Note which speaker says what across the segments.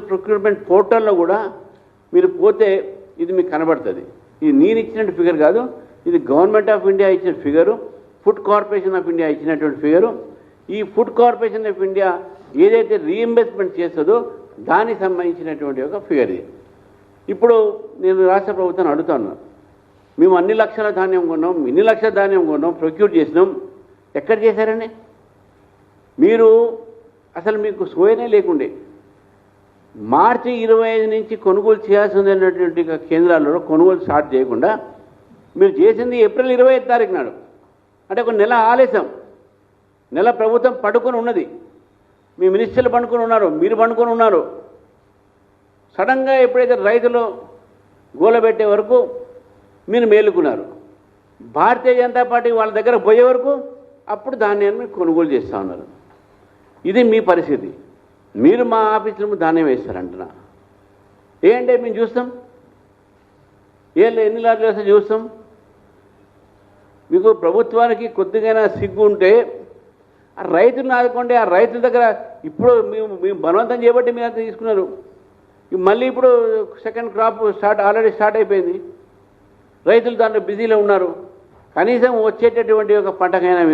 Speaker 1: Procurement పోర్టల్లో కూడా మీరు పోతే ఇది మీకు కనబడుతుంది. ఇది నేను ఇచ్చినట్టు ఫిగర్ కాదు, ఇది గవర్నమెంట్ ఆఫ్ ఇండియా ఇచ్చిన figure, food corporation of India ఇచ్చినటువంటి ఫిగరు. ఈ ఫుడ్ కార్పొరేషన్ ఆఫ్ ఇండియా ఏదైతే రీఇంబర్స్మెంట్ చేస్తుందో దానికి సంబంధించినటువంటి ఒక ఫిగర్ ఇది. ఇప్పుడు నేను రాష్ట్ర ప్రభుత్వాన్ని అడుగుతాను, మేము అన్ని లక్షల ధాన్యం కొన్నాం, ఇన్ని లక్షల ధాన్యం కొన్నాం, ప్రొక్యూర్ చేసినాం, ఎక్కడ చేశారండి మీరు? అసలు మీకు సోయనే లేకుండే. మార్చి 25 నుంచి కొనుగోలు చేయాల్సినటువంటి కేంద్రాలలో కొనుగోలు స్టార్ట్ చేయకుండా మీరు చేసింది ఏప్రిల్ 25 తారీఖు నాడు. అంటే ఒక నెల ఆలస్యం. నెల ప్రభుత్వం పడుకొని ఉన్నది, మీ మినిస్టర్లు పండుకొని ఉన్నారు, మీరు పండుకొని ఉన్నారు. సడన్గా ఎప్పుడైతే రైతులు గోలబెట్టే వరకు మీరు మేలుకున్నారు. భారతీయ జనతా పార్టీ వాళ్ళ దగ్గర పోయే వరకు అప్పుడు ధాన్యాన్ని మీరు కొనుగోలు చేస్తూ ఉన్నారు. ఇది మీ పరిస్థితి. మీరు మా ఆఫీసులో ధాన్యం వేస్తారంటున్నా. ఏంటంటే మేము చూస్తాం, ఎన్ని లారీలు వేస్తే చూస్తాం. మీకు ప్రభుత్వానికి కొద్దిగా సిగ్గు ఉంటే ఆ రైతులను ఆదుకోండి. ఆ రైతుల దగ్గర ఇప్పుడు మేము బలవంతం చేయబట్టి మీరు అంతా తీసుకున్నారు. మళ్ళీ ఇప్పుడు సెకండ్ క్రాప్ ఆల్రెడీ స్టార్ట్ అయిపోయింది. రైతులు దాంట్లో బిజీలో ఉన్నారు. కనీసం వచ్చేటటువంటి ఒక పంటకైనా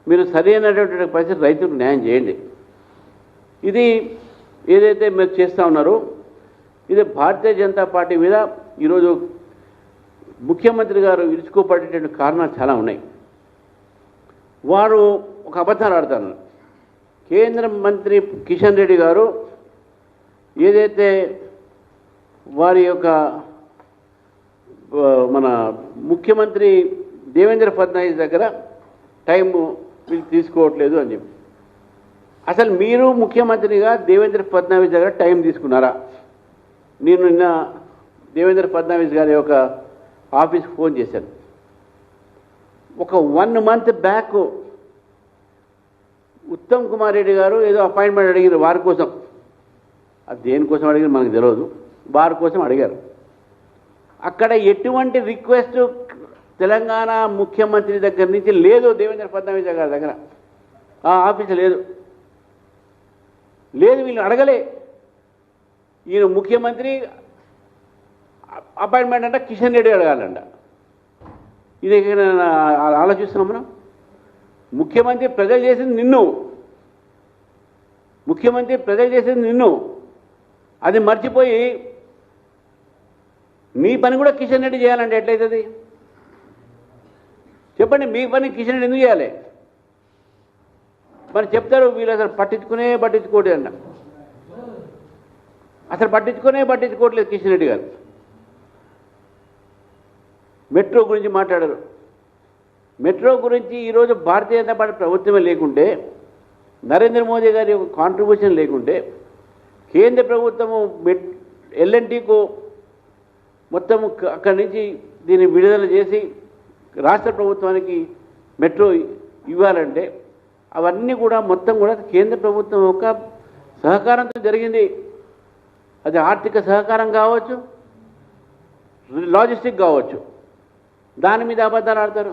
Speaker 1: మీరు సరైనటువంటి పరిస్థితి రైతులకు న్యాయం చేయండి. ఇది ఏదైతే మీరు చేస్తూ ఉన్నారో ఇది భారతీయ జనతా పార్టీ మీద ఈరోజు ముఖ్యమంత్రి గారు ఇరుచుకోపడేటువంటి కారణాలు చాలా ఉన్నాయి. వారు ఒక అబద్ధాలు ఆడతారు. కేంద్ర మంత్రి కిషన్ రెడ్డి గారు ఏదైతే వారి యొక్క మన ముఖ్యమంత్రి దేవేంద్ర ఫడ్నవీస్ దగ్గర టైం వీళ్ళు తీసుకోవట్లేదు అని చెప్పి, అసలు మీరు ముఖ్యమంత్రిగా దేవేంద్ర ఫడ్నవీస్ దగ్గర టైం తీసుకున్నారా? నేను నిన్న దేవేంద్ర ఫడ్నవీస్ గారి యొక్క ఆఫీస్కి ఫోన్ చేశాను. ఒక 1 month బ్యాక్ ఉత్తమ్ కుమార్ రెడ్డి గారు ఏదో అపాయింట్మెంట్ అడిగారు వారి కోసం. అది దేనికోసం అడిగారు మనకు తెలియదు, వారి కోసం అడిగారు. అక్కడ ఎటువంటి రిక్వెస్ట్ తెలంగాణ ముఖ్యమంత్రి దగ్గర నుంచి లేదు, దేవేంద్ర ఫడ్నవీస్ గారి దగ్గర ఆ ఆఫీస్ లేదు. వీళ్ళు అడగలే. ఈయన ముఖ్యమంత్రి అపాయింట్మెంట్ అంటే కిషన్ రెడ్డి అడగాలంట. ఇది ఆలోచిస్తున్నాం మనం. ముఖ్యమంత్రి ప్రజలు చేసింది నిన్ను, అది మర్చిపోయి మీ పని కూడా కిషన్ రెడ్డి చేయాలంటే ఎట్లయితుంది చెప్పండి? మీ పని కిషన్ రెడ్డి ఎందుకు చేయాలి? మరి చెప్తారు వీళ్ళు అసలు పట్టించుకోవట్లేదు అంట. అసలు పట్టించుకోవట్లేదు కిషన్ రెడ్డి గారు. మెట్రో గురించి మాట్లాడారు. మెట్రో గురించి ఈరోజు భారతీయ జనతా పార్టీ ప్రభుత్వమే లేకుంటే, నరేంద్ర మోదీ గారి యొక్క కాంట్రిబ్యూషన్ లేకుంటే, కేంద్ర ప్రభుత్వము ఎల్ఎన్టీకు మొత్తం అక్కడి నుంచి దీన్ని విడుదల చేసి రాష్ట్ర ప్రభుత్వానికి మెట్రో ఇవ్వాలంటే అవన్నీ కూడా మొత్తం కూడా కేంద్ర ప్రభుత్వం యొక్క సహకారంతో జరిగింది. అది ఆర్థిక సహకారం కావచ్చు, లాజిస్టిక్ కావచ్చు. దాని మీద అబద్ధాలు ఆడతారు.